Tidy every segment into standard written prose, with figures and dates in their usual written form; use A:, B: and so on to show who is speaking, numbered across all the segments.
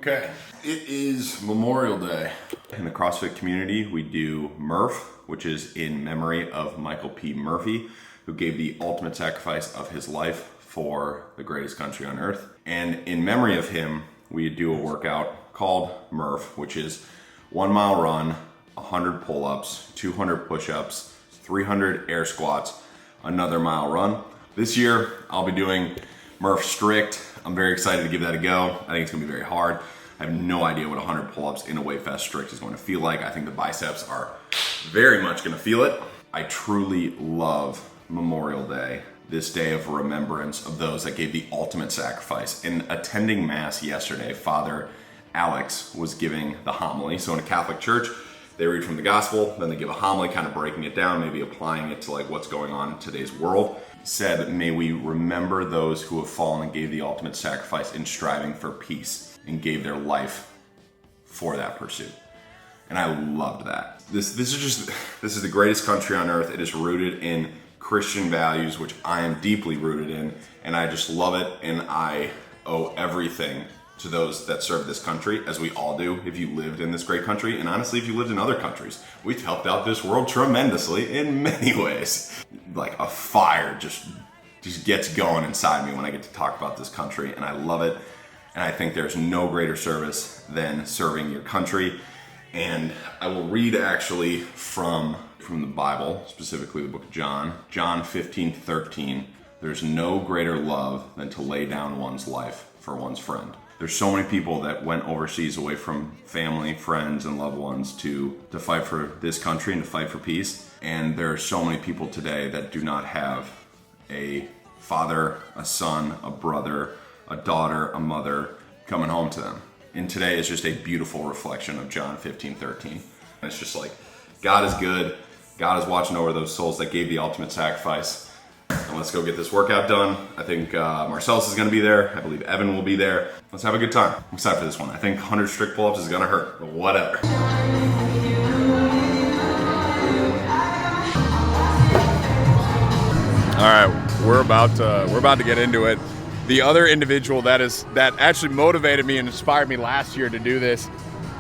A: Okay, it is Memorial Day. In the CrossFit community, we do MURPH, which is in memory of Michael P. Murphy, who gave the ultimate sacrifice of his life for the greatest country on earth. And in memory of him, we do a workout called MURPH, which is 1 mile run, 100 pull-ups, 200 push-ups, 300 air squats, another mile run. This year, I'll be doing MURPH strict. I'm very excited to give that a go. I think it's gonna be very hard. I have no idea what 100 pull-ups in a Weight Fest strict is going to feel like. I think the biceps are very much gonna feel it. I truly love Memorial Day, this day of remembrance of those that gave the ultimate sacrifice. In attending Mass yesterday, Father Alex was giving the homily. So in a Catholic church, they read from the gospel, then they give a homily, kind of breaking it down, maybe applying it to like what's going on in today's world. Said, may we remember those who have fallen and gave the ultimate sacrifice in striving for peace and gave their life for that pursuit. And I loved that. This is the greatest country on earth. It is rooted in Christian values, which I am deeply rooted in, and I just love it, and I owe everything to those that serve this country, as we all do if you lived in this great country, and honestly, if you lived in other countries. We've helped out this world tremendously in many ways. Like a fire just gets going inside me when I get to talk about this country, and I love it. And I think there's no greater service than serving your country. And I will read actually from the Bible, specifically the book of John 15:13. There's no greater love than to lay down one's life for one's friend. There's so many people that went overseas away from family, friends, and loved ones to fight for this country and to fight for peace. And there are so many people today that do not have a father, a son, a brother, a daughter, a mother coming home to them. And today is just a beautiful reflection of John 15:13. And it's just like, God is good. God is watching over those souls that gave the ultimate sacrifice. And let's go get this workout done. I think Marcellus is gonna be there. I believe Evan will be there. Let's have a good time. I'm excited for this one. I think 100 strict pull-ups is gonna hurt, but whatever.
B: All right, we're about to get into it. The other individual that actually motivated me and inspired me last year to do this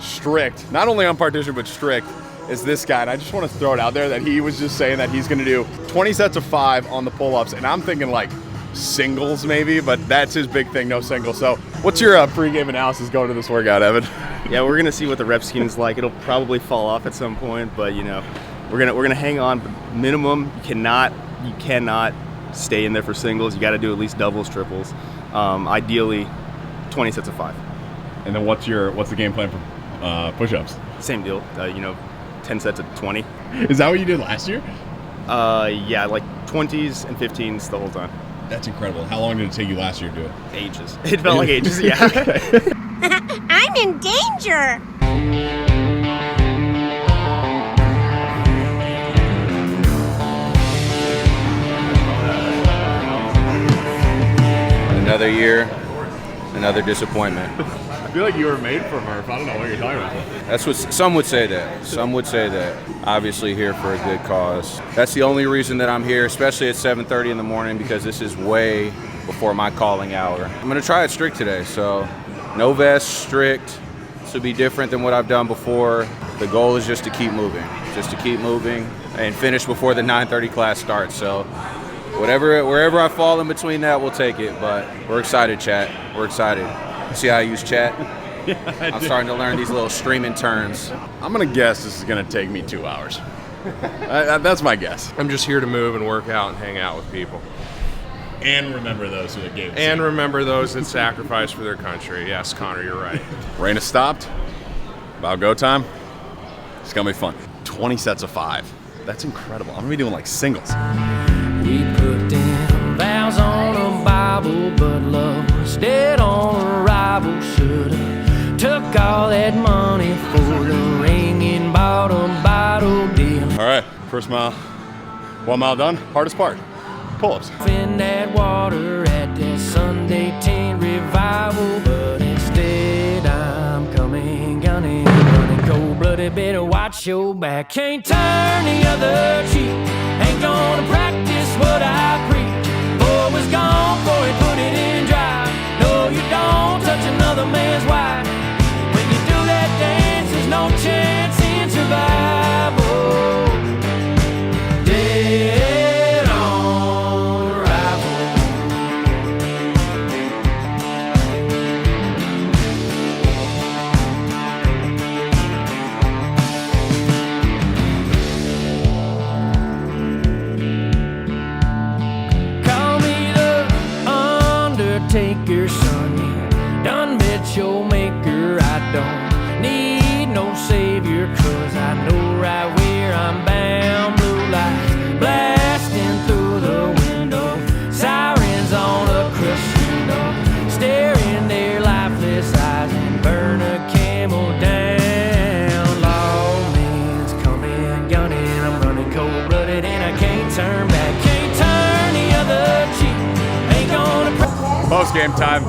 B: strict, not only unpartitioned but strict, is this guy. And I just want to throw it out there that he was just saying that he's going to do 20 sets of 5 on the pull-ups, and I'm thinking like singles maybe, but that's his big thing, no singles. So what's your pregame analysis going to this workout, Evan?
C: Yeah, we're gonna see what the rep scheme is like. It'll probably fall off at some point, but you know, we're gonna hang on. Minimum, you cannot stay in there for singles. You got to do at least doubles, triples. Ideally, 20 sets of 5.
B: And then what's the game plan for push-ups?
C: Same deal. 10 sets of 20.
B: Is that what you did last year?
C: Yeah, like 20s and 15s the whole time.
B: That's incredible. How long did it take you last year to do it?
C: Ages. It felt like ages, yeah.
D: I'm in danger!
E: Another year, another disappointment.
B: I feel like you were made for MURPH. I don't know what you're talking about.
E: That's what some would say that. Some would say that. Obviously here for a good cause. That's the only reason that I'm here, especially at 7:30 in the morning, because this is way before my calling hour. I'm gonna try it strict today, so no vest, strict. This will be different than what I've done before. The goal is just to keep moving and finish before the 9:30 class starts. So wherever I fall in between that, we'll take it. But we're excited, chat. We're excited. See how I use chat?
B: Yeah,
E: I'm starting to learn these little streaming terms.
B: I'm gonna guess this is gonna take me 2 hours. That's my guess.
F: I'm just here to move and work out and hang out with people.
B: And remember those who gave us.
F: And remember those that sacrificed for their country. Yes, Connor, you're right.
B: Rain has stopped. About go time. It's gonna be fun. 20 sets of 5. That's incredible. I'm gonna be doing like singles.
G: We put them vows on a Bible, but love was dead on arrival. Should've took all that money for the ring and bought a bottle deal.
B: All right, first mile, 1 mile done. Hardest part, pull-ups.
G: In that water at that Sunday 10 revival, but instead I'm coming, gunning, running cold-blooded. Better watch your back. Can't turn the other cheek. Ain't gonna practice what I preach. Boy was gone before he put it in drive. No, you don't touch another man's wife. taker, son. You done met your maker. I don't need no savior, 'cause I know right where I'm bound. Blue lights blasting through the window, sirens on a crescendo, stare in their lifeless eyes and burn a camel down. Lawman's coming, gunning, I'm running cold-blooded and I can't turn back, can't turn the other cheek. Ain't gonna
B: Post game time.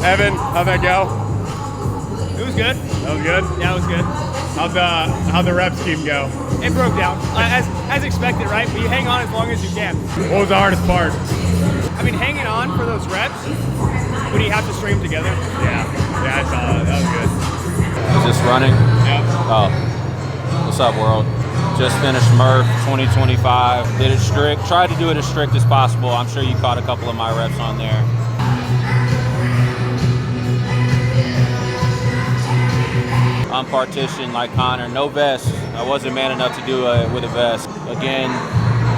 B: Evan, how'd that go?
H: It was good.
B: That was good?
H: Yeah, it was good.
B: How'd the rep scheme go?
H: It broke down, as expected, right? But you hang on as long as you can.
B: What was the hardest part?
H: I mean, hanging on for those reps when you have to string them together.
B: Yeah, I saw that. That was good.
E: Is this running?
B: Yeah.
E: Oh, what's up, world? Just finished MURPH 2025. Did it strict. Tried to do it as strict as possible. I'm sure you caught a couple of my reps on there. Unpartitioned like Connor. No vest. I wasn't man enough to do it with a vest. Again,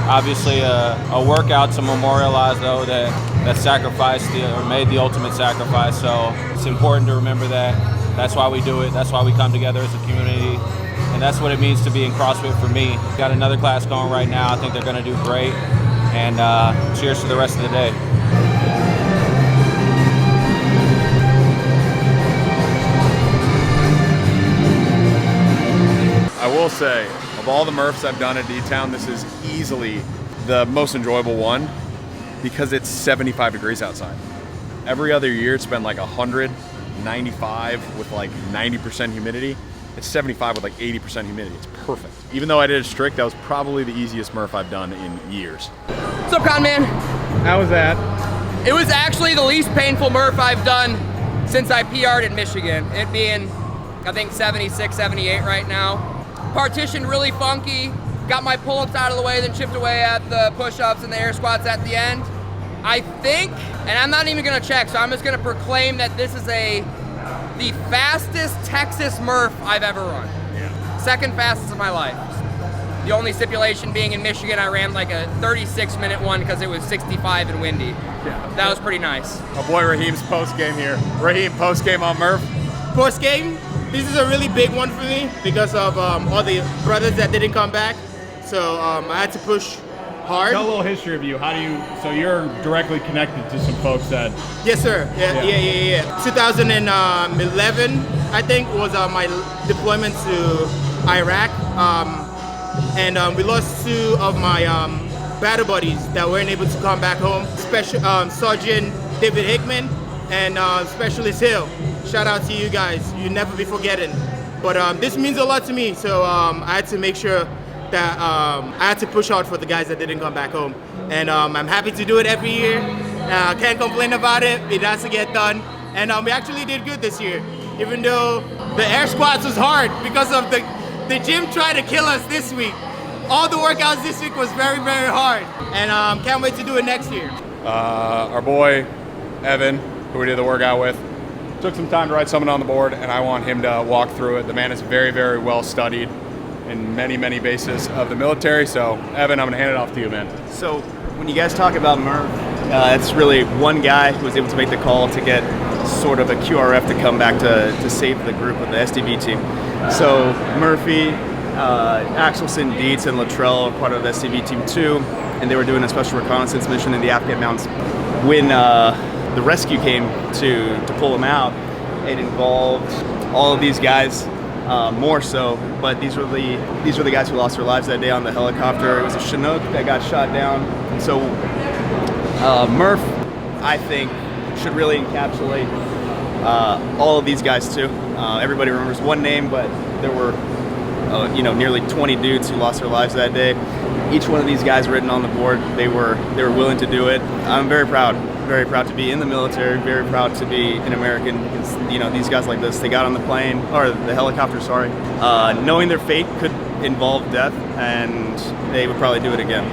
E: obviously a workout to memorialize though that sacrificed or made the ultimate sacrifice. So it's important to remember that. That's why we do it. That's why we come together as a community. And that's what it means to be in CrossFit for me. Got another class going right now. I think they're going to do great. And cheers to the rest of the day.
B: I will say, of all the MURPHs I've done at D-Town, this is easily the most enjoyable one because it's 75 degrees outside. Every other year it's been like 100, 95 with like 90% humidity. It's 75 with like 80% humidity. It's perfect. Even though I did it strict, that was probably the easiest MURPH I've done in years.
I: What's up, Con Man?
B: How was that?
I: It was actually the least painful MURPH I've done since I PR'd in Michigan. It being, I think, 76, 78 right now. Partitioned really funky. Got my pull-ups out of the way, then chipped away at the push-ups and the air squats at the end. I think, and I'm not even gonna check, so I'm just gonna proclaim that this is the fastest Texas MURPH I've ever run.
B: Yeah.
I: Second fastest of my life. The only stipulation being in Michigan, I ran like a 36-minute one because it was 65 and windy.
B: Yeah.
I: That was pretty nice.
B: My boy Raheem's post-game here. Raheem, post-game on MURPH.
J: Post game, this is a really big one for me because of all the brothers that didn't come back. So I had to push hard.
B: Tell a little history of you. So you're directly connected to some folks that...
J: Yes, sir. Yeah. 2011, I think, was my deployment to Iraq. And we lost two of my battle buddies that weren't able to come back home. Sergeant David Hickman and Specialist Hill. Shout out to you guys. You'll never be forgotten. But this means a lot to me, so I had to make sure that I had to push hard for the guys that didn't come back home. And I'm happy to do it every year. Can't complain about it. It has to get done. And we actually did good this year, even though the air squats was hard because of the gym tried to kill us this week. All the workouts this week was very, very hard. And can't wait to do it next year.
B: Our boy, Evan, who we did the workout with, took some time to write something on the board, and I want him to walk through it. The man is very, very well studied in many, many bases of the military. So, Evan, I'm gonna hand it off to you, man.
C: So when you guys talk about MURPH, it's really one guy who was able to make the call to get sort of a QRF to come back to save the group of the SDV team. So Murphy, Axelson, Dietz, and Luttrell are part of the SDV team too, and they were doing a special reconnaissance mission in the Afghan mountains. When the rescue came to pull them out, it involved all of these guys, more so, but these were the guys who lost their lives that day on the helicopter. It was a Chinook that got shot down. And so MURPH, I think, should really encapsulate all of these guys too. Everybody remembers one name, but there were nearly 20 dudes who lost their lives that day. Each one of these guys written on the board, they were willing to do it. I'm very proud to be in the military, very proud to be an American. Because, these guys like this, they got on the plane, or the helicopter, sorry, knowing their fate could involve death, and they would probably do it again.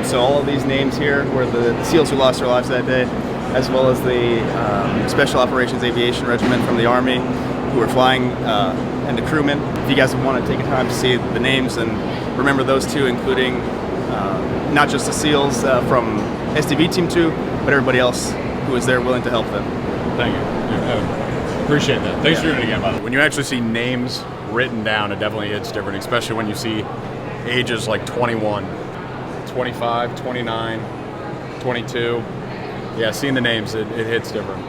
C: So all of these names here were the SEALs who lost their lives that day, as well as the Special Operations Aviation Regiment from the Army, who were flying, and the crewmen. If you guys want to take a time to see the names and remember those two, including not just the SEALs from SDV Team 2, but but everybody else who was there willing to help them.
B: Thank you. Appreciate that. Thanks for doing it again, by the way. When you actually see names written down, it definitely hits different, especially when you see ages like 21, 25, 29, 22. Yeah, seeing the names, it hits different.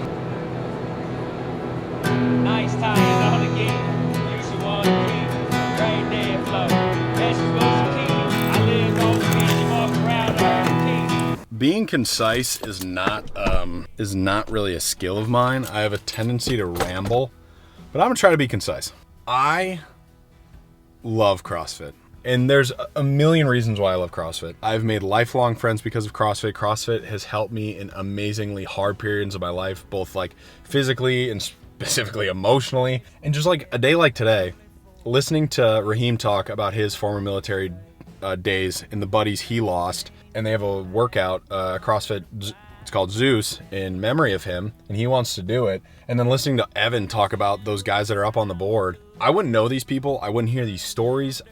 G: Nice time all again. You should want to keep right there flow. That's supposed to keep. I live on the beach and walk around on the key.
B: Being concise is not really a skill of mine. I have a tendency to ramble, but I'm gonna try to be concise. I love CrossFit. And there's a million reasons why I love CrossFit. I've made lifelong friends because of CrossFit. CrossFit has helped me in amazingly hard periods of my life, both like physically and specifically emotionally. And just like a day like today, listening to Raheem talk about his former military days and the buddies he lost, and they have a workout, CrossFit, it's called Zeus, in memory of him, and he wants to do it. And then listening to Evan talk about those guys that are up on the board, I wouldn't know these people. I wouldn't hear these stories.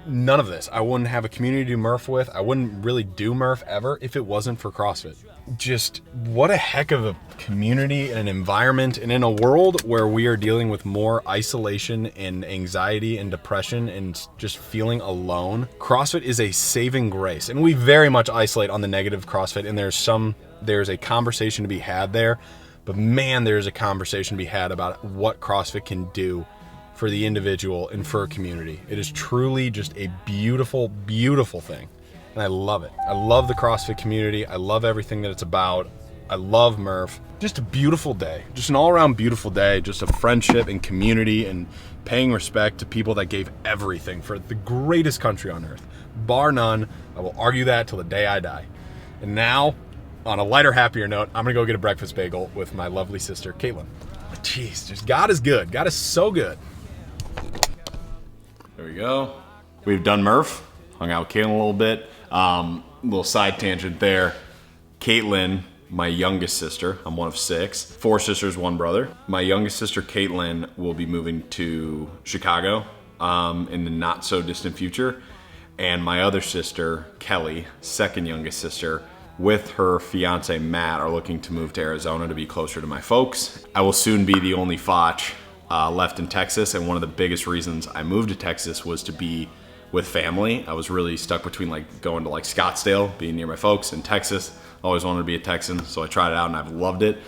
B: None of this. I wouldn't have a community to do MURPH with. I wouldn't really do MURPH ever if it wasn't for CrossFit. Just what a heck of a community and an environment. And in a world where we are dealing with more isolation and anxiety and depression and just feeling alone, CrossFit is a saving grace. And we very much isolate on the negative CrossFit, and there's a conversation to be had there. But man, there's a conversation to be had about what CrossFit can do for the individual and for a community. It is truly just a beautiful, beautiful thing. And I love it. I love the CrossFit community. I love everything that it's about. I love MURPH. Just a beautiful day. Just an all-around beautiful day. Just a friendship and community and paying respect to people that gave everything for the greatest country on earth. Bar none. I will argue that till the day I die. And now, on a lighter, happier note, I'm gonna go get a breakfast bagel with my lovely sister, Caitlin. Jeez, just God is good. God is so good. There we go. We've done MURPH, hung out with Caitlin a little bit. Little side tangent there. Caitlin, my youngest sister, I'm one of 6. 4 sisters, 1 brother. My youngest sister, Caitlin, will be moving to Chicago in the not so distant future. And my other sister, Kelly, second youngest sister, with her fiance, Matt, are looking to move to Arizona to be closer to my folks. I will soon be the only Foch left in Texas, and one of the biggest reasons I moved to Texas was to be with family. I was really stuck between like going to like Scottsdale, being near my folks, and Texas. Always wanted to be a Texan, so I tried it out and I've loved it.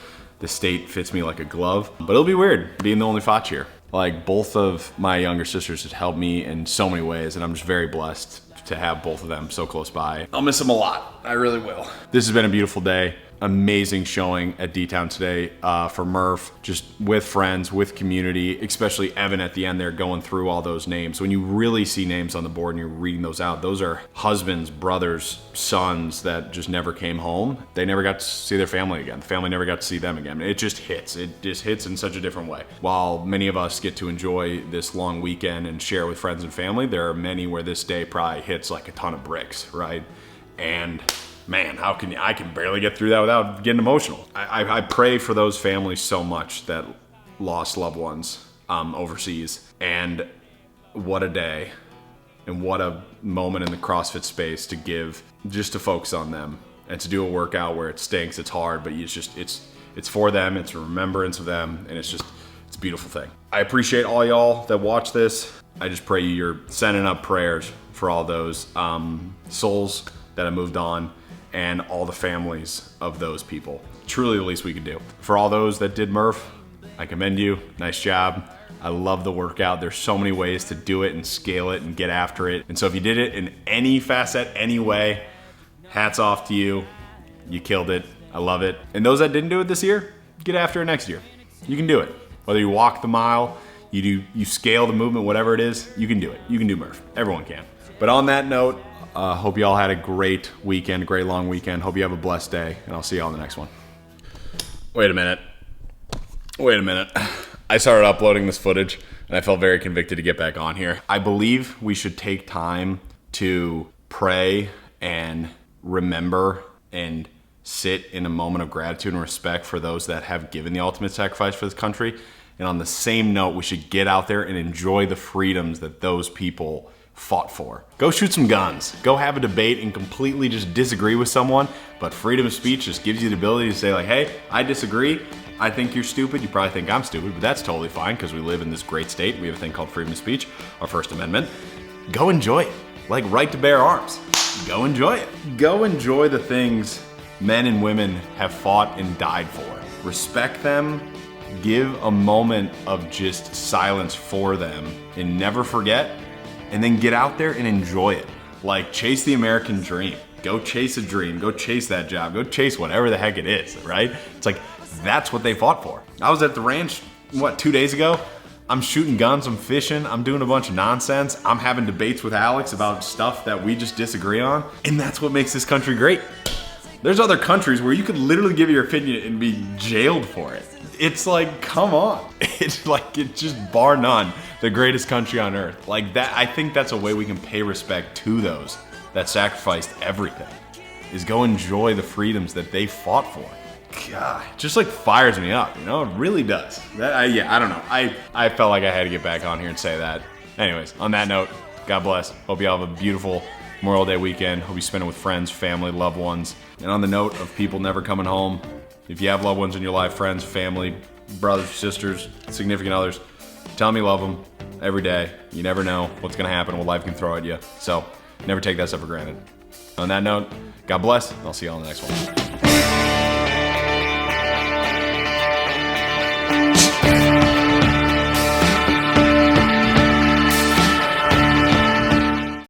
B: The state fits me like a glove, but it'll be weird being the only Foch here. Like, both of my younger sisters have helped me in so many ways, and I'm just very blessed to have both of them so close by. I'll miss them a lot. I really will. This has been a beautiful day. Amazing showing at D-Town today for MURPH, just with friends, with community, especially Evan at the end there going through all those names. When you really see names on the board and you're reading those out, those are husbands, brothers, sons that just never came home. They never got to see their family again. The family never got to see them again. It just hits. It just hits in such a different way. While many of us get to enjoy this long weekend and share with friends and family, there are many where this day probably hits like a ton of bricks, right? And man, I can barely get through that without getting emotional. I pray for those families so much that lost loved ones overseas. And what a day and what a moment in the CrossFit space to give, just to focus on them and to do a workout where it stinks, it's hard, but it's for them, it's a remembrance of them, and it's a beautiful thing. I appreciate all y'all that watch this. I just pray you're sending up prayers for all those souls that have moved on, and all the families of those people. Truly the least we could do. For all those that did MURPH, I commend you. Nice job. I love the workout. There's so many ways to do it and scale it and get after it. And so if you did it in any facet, any way, hats off to you. You killed it. I love it. And those that didn't do it this year, get after it next year. You can do it. Whether you walk the mile, you scale the movement, whatever it is, you can do it. You can do MURPH. Everyone can. But on that note, hope you all had a great weekend, great long weekend. Hope you have a blessed day, and I'll see you all in the next one. Wait a minute. I started uploading this footage, and I felt very convicted to get back on here. I believe we should take time to pray and remember and sit in a moment of gratitude and respect for those that have given the ultimate sacrifice for this country. And on the same note, we should get out there and enjoy the freedoms that those people
K: fought for. Go shoot some guns. Go have a debate and completely just disagree with someone, but freedom of speech just gives you the ability to say like, hey, I disagree. I think you're stupid. You probably think I'm stupid, but that's totally fine because we live in this great state. We have a thing called freedom of speech, our First Amendment. Go enjoy it. Like right to bear arms. Go enjoy it. Go enjoy the things men and women have fought and died for. Respect them. Give a moment of just silence for them and never forget. And then get out there and enjoy it. Like chase the American dream. Go chase a dream. Go chase that job. Go chase whatever the heck it is, right? It's like, that's what they fought for. I was at the ranch, 2 days ago? I'm shooting guns, I'm fishing, I'm doing a bunch of nonsense. I'm having debates with Alex about stuff that we just disagree on. And that's what makes this country great. There's other countries where you could literally give your opinion and be jailed for it. It's like, come on. It's just bar none, the greatest country on earth. Like that, I think that's a way we can pay respect to those that sacrificed everything, is go enjoy the freedoms that they fought for. God, it just like fires me up, you know? It really does. I don't know. I felt like I had to get back on here and say that. Anyways, on that note, God bless. Hope you all have a beautiful Memorial Day weekend. Hope you spend it with friends, family, loved ones. And on the note of people never coming home, if you have loved ones in your life, friends, family, brothers, sisters, significant others, tell them you love them every day. You never know what's gonna happen, what life can throw at you. So never take that stuff for granted. On that note, God bless, and I'll see you all in the next one.